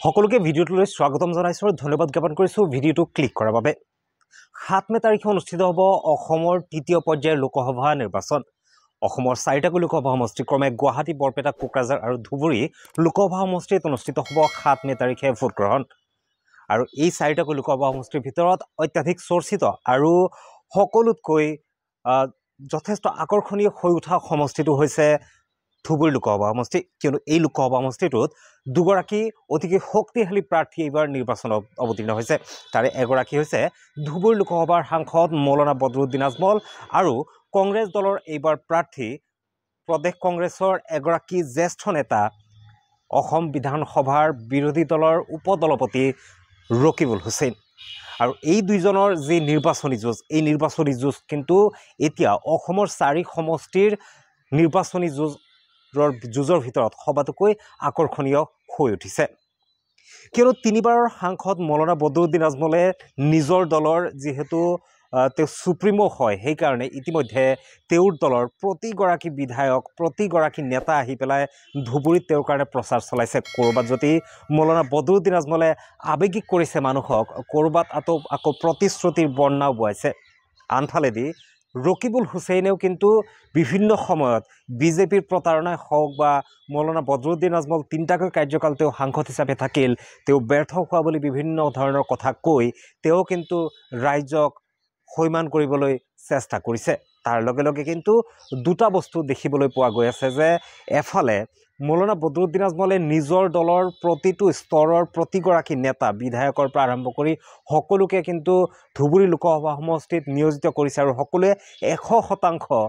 সকলোকে ভিডিঅ'টোলৈ স্বাগতম জনাইছোঁ আৰু ধন্যবাদ জ্ঞাপন কৰিছোঁ ভিডিঅ'টো ক্লিক কৰাৰ বাবে। 7 মে তাৰিখে অনুষ্ঠিত হ'ব অসমৰ তৃতীয় পৰ্যায়ৰ লোকসভা নিৰ্বাচন। অসমৰ 4টাকৈ লোকসভা সমষ্টি ক্ৰমে গুৱাহাটী, বৰপেটা, কোকৰাঝাৰ আৰু ধুবুৰী লোকসভা সমষ্টিত অনুষ্ঠিত হ'ব 7 মে তাৰিখে ভোটগ্ৰহণ। আৰু এই 4টাকৈ লোকসভা সমষ্টিৰ ভিতৰত অত্যাধিক চৰ্চিত আৰু সকলোতকৈ যথেষ্ট আকৰ্ষণীয় হৈ উঠা সমষ্টিটো হৈছে ধুবুৰী লোকসভা সমষ্টি। কিয়নো এই লোকসভা সমষ্টিটোত দুগৰাকী অতিকে শক্তিশালী প্ৰাৰ্থী এইবাৰ নিৰ্বাচনত অৱতীৰ্ণ হৈছে। তাৰে এগৰাকী হৈছে ধুবুৰী লোকসভাৰ সাংসদ মৌলানা বদৰুদ্দিন আজমল আৰু কংগ্ৰেছ দলৰ এইবাৰ প্ৰাৰ্থী প্ৰদেশ কংগ্ৰেছৰ এগৰাকী জ্যেষ্ঠ নেতা অসম বিধানসভাৰ বিৰোধী দলৰ উপদলপতি ৰকিবুল হুছেইন। আৰু এই দুইজনৰ যি নিৰ্বাচনী যুঁজ, এই নিৰ্বাচনী যুঁজ কিন্তু এতিয়া অসমৰ 4 সমষ্টিৰ নিৰ্বাচনী যুঁজৰ ভিতৰত সবাতোকৈ আকৰ্ষণীয় হৈ উঠিছে। কিয়নো 3বাৰৰ সাংসদ মৌলানা বদৰুদ্দিন আজমলে নিজৰ দলৰ যিহেতু তেওঁ সুপ্ৰিমো হয়, সেইকাৰণে ইতিমধ্যে তেওঁৰ দলৰ প্ৰতিগৰাকী বিধায়ক, প্ৰতিগৰাকী নেতা আহি পেলাই ধুবুৰীত তেওঁৰ কাৰণে প্ৰচাৰ চলাইছে। ক'ৰবাত যদি মৌলানা বদৰুদ্দিন আজমলে আৱেগিক কৰিছে মানুহক, ক'ৰবাত আকৌ প্ৰতিশ্ৰুতিৰ বৰ্ণাও বোৱাইছে। আনফালেদি ৰকিবুল হুছেইনেও কিন্তু বিভিন্ন সময়ত বিজেপিৰ প্ৰতাৰণাই হওক বা মৌলানা বদৰুদ্দিন আজমল 3টাকৈ কাৰ্যকাল তেওঁ সাংসদ হিচাপে থাকিল, তেওঁ ব্যৰ্থ হোৱা বুলি বিভিন্ন ধৰণৰ কথা কৈ তেওঁ কিন্তু ৰাইজক সৈমান কৰিবলৈ চেষ্টা কৰিছে। তাৰ লগে লগে কিন্তু দুটা বস্তু দেখিবলৈ পোৱা গৈ আছে যে এফালে মৌলানা বদৰুদ্দিন আজমলে নিজৰ দলৰ প্ৰতিটো স্তৰৰ প্ৰতিগৰাকী নেতা, বিধায়কৰ পৰা আৰম্ভ কৰি সকলোকে কিন্তু ধুবুৰী লোকসভা সমষ্টিত নিয়োজিত কৰিছে আৰু সকলোৱে 100%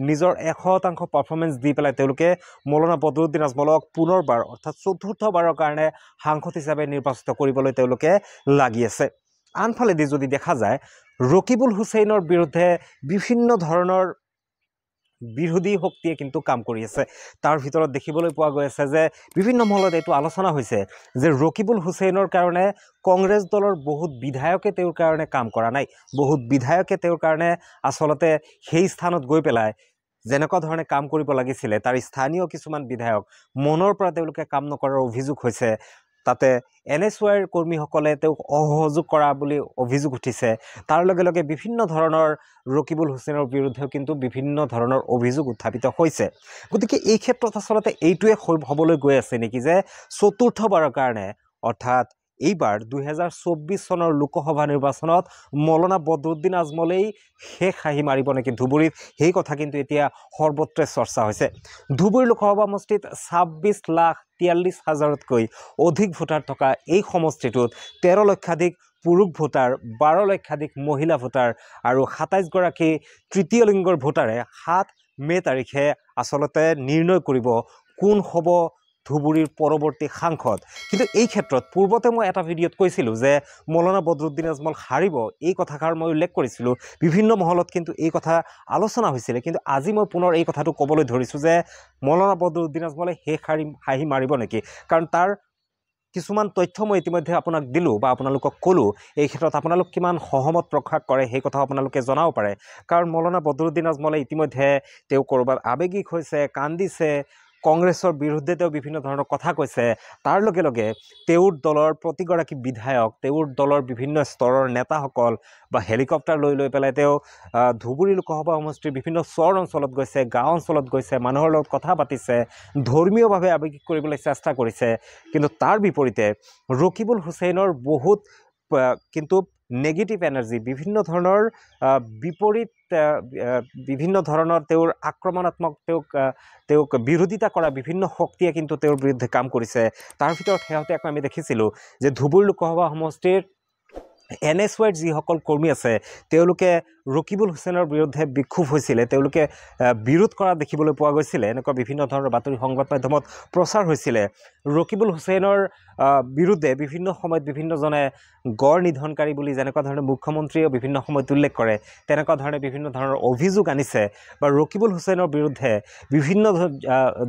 নিজৰ 100% পাৰফৰ্মেঞ্চ দি পেলাই তেওঁলোকে মৌলানা বদৰুদ্দিন আজমলক পুনৰবাৰ অৰ্থাৎ 4থবাৰৰ কাৰণে সাংসদ হিচাপে নিৰ্বাচিত কৰিবলৈ তেওঁলোকে লাগি আছে। আনফালেদি যদি দেখা যায় ৰকিবুল হুছেইনৰ বিৰুদ্ধে বিভিন্ন ধৰণৰ বিৰোধী শক্তিয়ে কিন্তু কাম কৰি আছে। তাৰ ভিতৰত দেখিবলৈ পোৱা গৈ আছে যে বিভিন্ন মহলত এইটো আলোচনা হৈছে যে ৰকিবুল হুছেইনৰ কাৰণে কংগ্ৰেছ দলৰ বহুত বিধায়কে তেওঁৰ কাৰণে কাম কৰা নাই, বহুত বিধায়কে তেওঁৰ কাৰণে আচলতে সেই স্থানত গৈ পেলাই যেনেকুৱা ধৰণে কাম কৰিব লাগিছিলে তাৰ স্থানীয় কিছুমান বিধায়ক মনৰ পৰা তেওঁলোকে কাম নকৰাৰ অভিযোগ হৈছে। তাতে NSYৰ কৰ্মীসকলে তেওঁক অসহযোগ কৰা বুলি অভিযোগ উঠিছে। তাৰ লগে লগে বিভিন্ন ধৰণৰ ৰকিবুল হুছেইনৰ বিৰুদ্ধেও কিন্তু বিভিন্ন ধৰণৰ অভিযোগ উত্থাপিত হৈছে। গতিকে এই ক্ষেত্ৰত আচলতে এইটোৱে হ'বলৈ গৈ আছে নেকি যে 4থবাৰৰ কাৰণে অৰ্থাৎ এইবাৰ 2024 চনৰ লোকসভা নিৰ্বাচনত মৌলানা বদৰুদ্দিন আজমলেই শেষ হাঁহি মাৰিব নেকি ধুবুৰীত, সেই কথা কিন্তু এতিয়া সৰ্বত্ৰে চৰ্চা হৈছে। ধুবুৰী লোকসভা সমষ্টিত 26,43,000তকৈ অধিক ভোটাৰ থকা এই সমষ্টিটোত 13 লক্ষাধিক পুৰুষ ভোটাৰ, 12 লক্ষাধিক মহিলা ভোটাৰ আৰু 27গৰাকী তৃতীয় লিংগৰ ভোটাৰে 7 মে তাৰিখে আচলতে নিৰ্ণয় কৰিব কোন হ'ব ধুবুৰীৰ পৰৱৰ্তী সাংসদ। কিন্তু এই ক্ষেত্ৰত পূৰ্বতে মই এটা ভিডিঅ'ত কৈছিলোঁ যে মৌলানা বদৰুদ্দিন আজমল হাৰিব, এই কথাষাৰ মই উল্লেখ কৰিছিলোঁ। বিভিন্ন মহলত কিন্তু এই কথা আলোচনা হৈছিলে, কিন্তু আজি মই পুনৰ এই কথাটো ক'বলৈ ধৰিছোঁ যে মৌলানা বদৰুদ্দিন আজমলে শেষ হাঁহি মাৰিব নেকি। কাৰণ তাৰ কিছুমান তথ্য মই ইতিমধ্যে আপোনাক দিলোঁ বা আপোনালোকক ক'লোঁ। এই ক্ষেত্ৰত আপোনালোক কিমান সহমত প্ৰকাশ কৰে সেই কথাও আপোনালোকে জনাব পাৰে। কাৰণ মৌলানা বদৰুদ্দিন আজমলে ইতিমধ্যে তেওঁ ক'ৰবাত আৱেগিক হৈছে, কান্দিছে, কংগ্ৰেছৰ বিৰুদ্ধে তেওঁ বিভিন্ন ধৰণৰ কথা কৈছে। তাৰ লগে লগে তেওঁৰ দলৰ প্ৰতিগৰাকী বিধায়ক, তেওঁৰ দলৰ বিভিন্ন স্তৰৰ নেতাসকল বা হেলিকপ্টাৰ লৈ পেলাই তেওঁ ধুবুৰী লোকসভা সমষ্টিৰ বিভিন্ন চৰ অঞ্চলত গৈছে, গাঁও অঞ্চলত গৈছে, মানুহৰ লগত কথা পাতিছে, ধৰ্মীয়ভাৱে আৱেগিক কৰিবলৈ চেষ্টা কৰিছে। কিন্তু তাৰ বিপৰীতে ৰকিবুল হুছেইনৰ বহুত কিন্তু নেগেটিভ এনাৰ্জি, বিভিন্ন ধৰণৰ বিপৰীত, বিভিন্ন ধৰণৰ তেওঁৰ আক্ৰমণাত্মক তেওঁক বিৰোধিতা কৰা বিভিন্ন শক্তিয়ে কিন্তু তেওঁৰ বিৰুদ্ধে কাম কৰিছে। তাৰ ভিতৰত শেহতীয়াকৈ আমি দেখিছিলোঁ যে ধুবুৰী লোকসভা সমষ্টিৰ NSYৰ যিসকল কৰ্মী আছে তেওঁলোকে ৰকিবুল হুছেইনৰ বিৰুদ্ধে বিক্ষোভ হৈছিলে, তেওঁলোকে বিৰোধ কৰা দেখিবলৈ পোৱা গৈছিলে। এনেকুৱা বিভিন্ন ধৰণৰ বাতৰি সংবাদ মাধ্যমত প্ৰচাৰ হৈছিলে। ৰকিবুল হুছেইনৰ বিৰুদ্ধে বিভিন্ন সময়ত বিভিন্নজনে গড় নিধনকাৰী বুলি যেনেকুৱা ধৰণে মুখ্যমন্ত্ৰীয়েও বিভিন্ন সময়ত উল্লেখ কৰে, তেনেকুৱা ধৰণে বিভিন্ন ধৰণৰ অভিযোগ আনিছে বা ৰকিবুল হুছেইনৰ বিৰুদ্ধে বিভিন্ন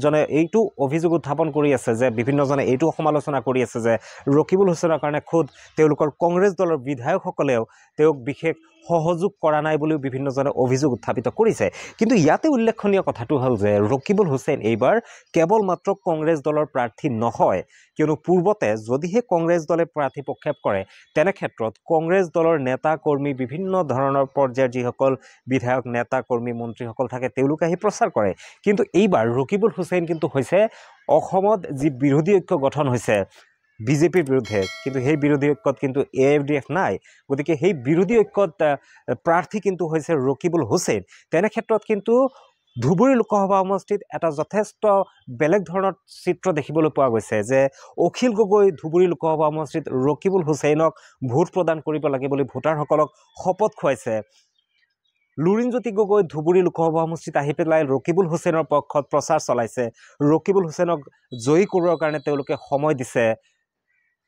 জনে এইটো অভিযোগ উত্থাপন কৰি আছে যে বিভিন্নজনে এইটো সমালোচনা কৰি আছে যে ৰকিবুল হুছেইনৰ কাৰণে খোদ তেওঁলোকৰ কংগ্ৰেছ দলৰ বিধায়কসকলেও তেওঁক বিশেষ সহযোগ কৰা নাই বুলিও বিভিন্নজনে অভিযোগ উত্থাপিত কৰিছে কিন্তু ইয়াতে উল্লেখনীয় কথাটো হ'ল যে ৰকিবুল হুছেইন এইবাৰ কেৱল মাত্ৰ কংগ্ৰেছ দলৰ প্ৰাৰ্থী নহয় কিয়নো পূৰ্বতে যদিহে কংগ্ৰেছ দলে প্ৰাৰ্থী প্ৰক্ষেপ কৰে তেনে ক্ষেত্ৰত কংগ্ৰেছ দলৰ নেতা কৰ্মী বিভিন্ন ধৰণৰ পৰ্যায়ৰ যিসকল বিধায়ক নেতা কৰ্মী মন্ত্ৰীসকল থাকে তেওঁলোকে আহি প্ৰচাৰ কৰে কিন্তু এইবাৰ ৰকিবুল হুছেইন কিন্তু হৈছে অসমত যি বিৰোধী ঐক্য গঠন হৈছে বিজেপিৰ বিৰুদ্ধে কিন্তু সেই বিৰোধী ঐক্যত কিন্তু AFDF নাই গতিকে সেই বিৰোধী ঐক্যত প্ৰাৰ্থী কিন্তু হৈছে ৰকিবুল হুছেইন তেনে ক্ষেত্ৰত কিন্তু ধুবুৰী লোকসভা সমষ্টিত এটা যথেষ্ট বেলেগ ধৰণৰ চিত্ৰ দেখিবলৈ পোৱা গৈছে যে অখিল গগৈ ধুবুৰী লোকসভা সমষ্টিত ৰকিবুল হুছেইনক ভোট প্ৰদান কৰিব লাগে বুলি ভোটাৰসকলক শপত খুৱাইছে লুৰিণজ্যোতি গগৈ ধুবুৰী লোকসভা সমষ্টিত আহি পেলাই ৰকিবুল হুছেইনৰ পক্ষত প্ৰচাৰ চলাইছে ৰকিবুল হুছেইনক জয়ী কৰোৱাৰ কাৰণে তেওঁলোকে সময় দিছে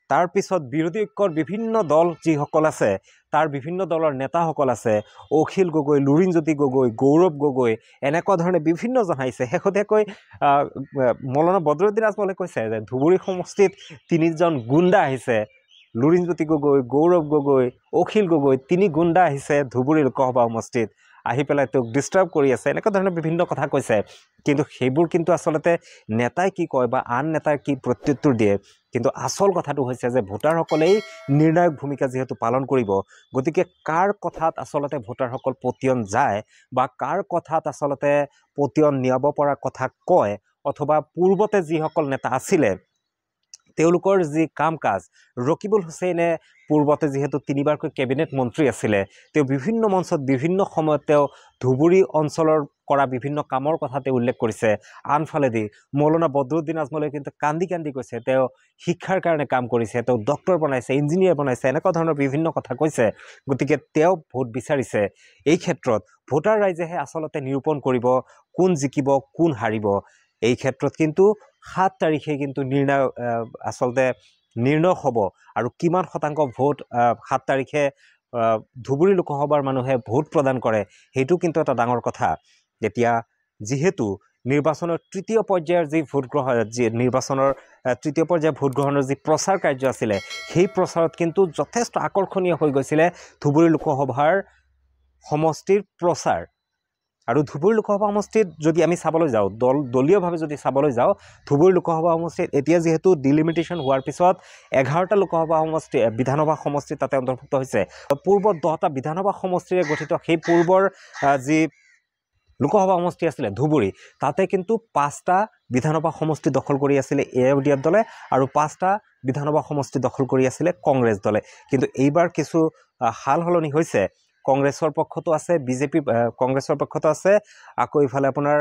তাৰ পিছত বিৰোধী ঐক্যৰ বিভিন্ন দল যিসকল আছে তাৰ বিভিন্ন দলৰ নেতাসকল আছে অখিল গগৈ লুৰিণজ্যোতি গগৈ গৌৰৱ গগৈ এনেকুৱা ধৰণে বিভিন্ন জনাইছে শেহতীয়াকৈ মৌলানা বদৰুদ্দিন আজমলে কৈছে যে ধুবুৰী সমষ্টিত 3জন গুণ্ডা আহিছে লুৰিণজ্যোতি গগৈ গৌৰৱ গগৈ অখিল গগৈ 3 গুণ্ডা আহিছে ধুবুৰী লোকসভা সমষ্টিত আহি পেলাই তেওঁক ডিষ্টাৰ্ব কৰি আছে এনেকুৱা ধৰণৰ বিভিন্ন কথা কৈছে কিন্তু সেইবোৰ কিন্তু আচলতে নেতাই কি কয় বা আন নেতাই কি প্ৰত্যুত্তৰ দিয়ে কিন্তু আসল কথাটো হৈছে যে ভোটাৰসকলেই নিৰ্ণায়ক ভূমিকা যেহেতু পালন কৰিব গতিকে কাৰ কথাত আচলতে ভোটাৰসকল পতিয়ন যায় বা কাৰ কথাত আচলতে পতিয়ন নিয়াব পৰা কথা কয় অথবা পূৰ্বতে যিসকল নেতা আছিলে তেওঁলোকৰ যি কাম কাজ ৰকিবুল হুছেইনে পূৰ্বতে যেহেতু 3বাৰকৈ কেবিনেট মন্ত্ৰী আছিলে তেওঁ বিভিন্ন মঞ্চত বিভিন্ন সময়ত তেওঁ ধুবুৰী অঞ্চলৰ কৰা বিভিন্ন কামৰ কথা তেওঁ উল্লেখ কৰিছে আনফালেদি মৌলানা বদৰুদ্দিন আজমলে কিন্তু কান্দি কান্দি কৈছে তেওঁ শিক্ষাৰ কাৰণে কাম কৰিছে তেওঁ ডক্টৰ বনাইছে ইঞ্জিনিয়াৰ বনাইছে এনেকুৱা ধৰণৰ বিভিন্ন কথা কৈছে গতিকে তেওঁ ভোট বিচাৰিছে এই ক্ষেত্ৰত ভোটাৰ ৰাইজেহে আচলতে নিৰূপণ কৰিব কোন জিকিব কোন হাৰিব এই ক্ষেত্ৰত কিন্তু 7 তাৰিখে কিন্তু আচলতে নিৰ্ণয় হ'ব আৰু কিমান শতাংশ ভোট 7 তাৰিখে ধুবুৰী লোকসভাৰ মানুহে ভোট প্ৰদান কৰে সেইটো কিন্তু এটা ডাঙৰ কথা এতিয়া যেহেতু নিৰ্বাচনৰ তৃতীয় পৰ্যায়ৰ যি ভোট গ্ৰহণ নিৰ্বাচনৰ তৃতীয় পৰ্যায়ৰ ভোট গ্ৰহণৰ যি প্ৰচাৰ কাৰ্য আছিলে সেই প্ৰচাৰত কিন্তু যথেষ্ট আকৰ্ষণীয় হৈ গৈছিলে ধুবুৰী লোকসভাৰ সমষ্টিৰ প্ৰচাৰ আৰু ধুবুৰী লোকসভা সমষ্টিত যদি আমি চাবলৈ যাওঁ দলীয়ভাৱে যদি চাবলৈ যাওঁ ধুবুৰী লোকসভা সমষ্টিত এতিয়া যেহেতু ডিলিমিটেশ্যন হোৱাৰ পিছত 11টা লোকসভা সমষ্টি বিধানসভা সমষ্টি তাতে অন্তৰ্ভুক্ত হৈছে পূৰ্বৰ 10টা বিধানসভা সমষ্টিৰে গঠিত সেই পূৰ্বৰ যি লোকসভা সমষ্টি আছিলে ধুবুৰী তাতে কিন্তু 5টা বিধানসভা সমষ্টি দখল কৰি আছিলে AFDF দলে আৰু 5টা বিধানসভা সমষ্টি দখল কৰি আছিলে কংগ্ৰেছ দলে কিন্তু এইবাৰ কিছু হাল হলনি হৈছে কংগ্ৰেছৰ পক্ষতো আছে বিজেপি কংগ্ৰেছৰ পক্ষতো আছে আকৌ ইফালে আপোনাৰ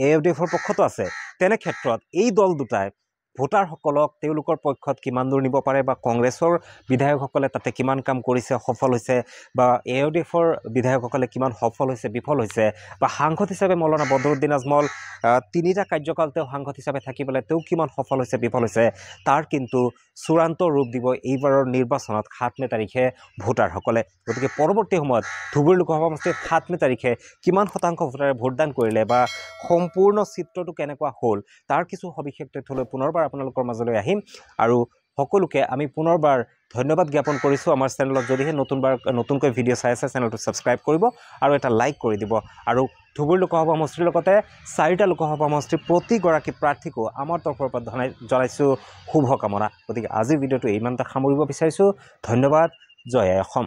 AFDFৰ পক্ষতো আছে তেনে ক্ষেত্ৰত এই দল দুটাই ভোটাৰসকলক তেওঁলোকৰ পক্ষত কিমান দূৰ নিব পাৰে বা কংগ্ৰেছৰ বিধায়কসকলে তাতে কিমান কাম কৰিছে সফল হৈছে বা AFDFৰ বিধায়কসকলে কিমান সফল হৈছে বিফল হৈছে বা সাংসদ হিচাপে মৌলানা বদৰুদ্দিন আজমল 3টা কাৰ্যকাল তেওঁ সাংসদ হিচাপে থাকি পেলাই তেওঁ কিমান সফল হৈছে বিফল হৈছে তাৰ কিন্তু চূড়ান্ত ৰূপ দিব এইবাৰৰ নিৰ্বাচনত 7 মে তাৰিখে ভোটাৰসকলে গতিকে পৰৱৰ্তী সময়ত ধুবুৰী লোকসভা সমষ্টিত 7 মে তাৰিখে কিমান শতাংশ ভোটাৰে ভোটদান কৰিলে বা সম্পূৰ্ণ চিত্ৰটো কেনেকুৱা হ'ল তাৰ কিছু সবিশেষ তথ্যলৈ পুনৰবাৰ আপোনালোকৰ মাজলৈ আহিম আৰু সকলোকে আমি পুনৰবাৰ ধন্যবাদ জ্ঞাপন কৰিছোঁ আমাৰ চেনেলত যদিহে নতুনকৈ ভিডিঅ' চাই আছে চেনেলটো ছাবস্ক্ৰাইব কৰিব আৰু এটা লাইক কৰি দিব আৰু ধুবুৰী লোকসভা সমষ্টিৰ লগতে 4টা লোকসভা সমষ্টিৰ প্ৰতিগৰাকী প্ৰাৰ্থীকো আমাৰ তৰফৰ পৰা জনাইছোঁ শুভকামনা গতিকে আজিৰ ভিডিঅ'টো ইমানতে সামৰিব বিচাৰিছোঁ ধন্যবাদ জয় অসম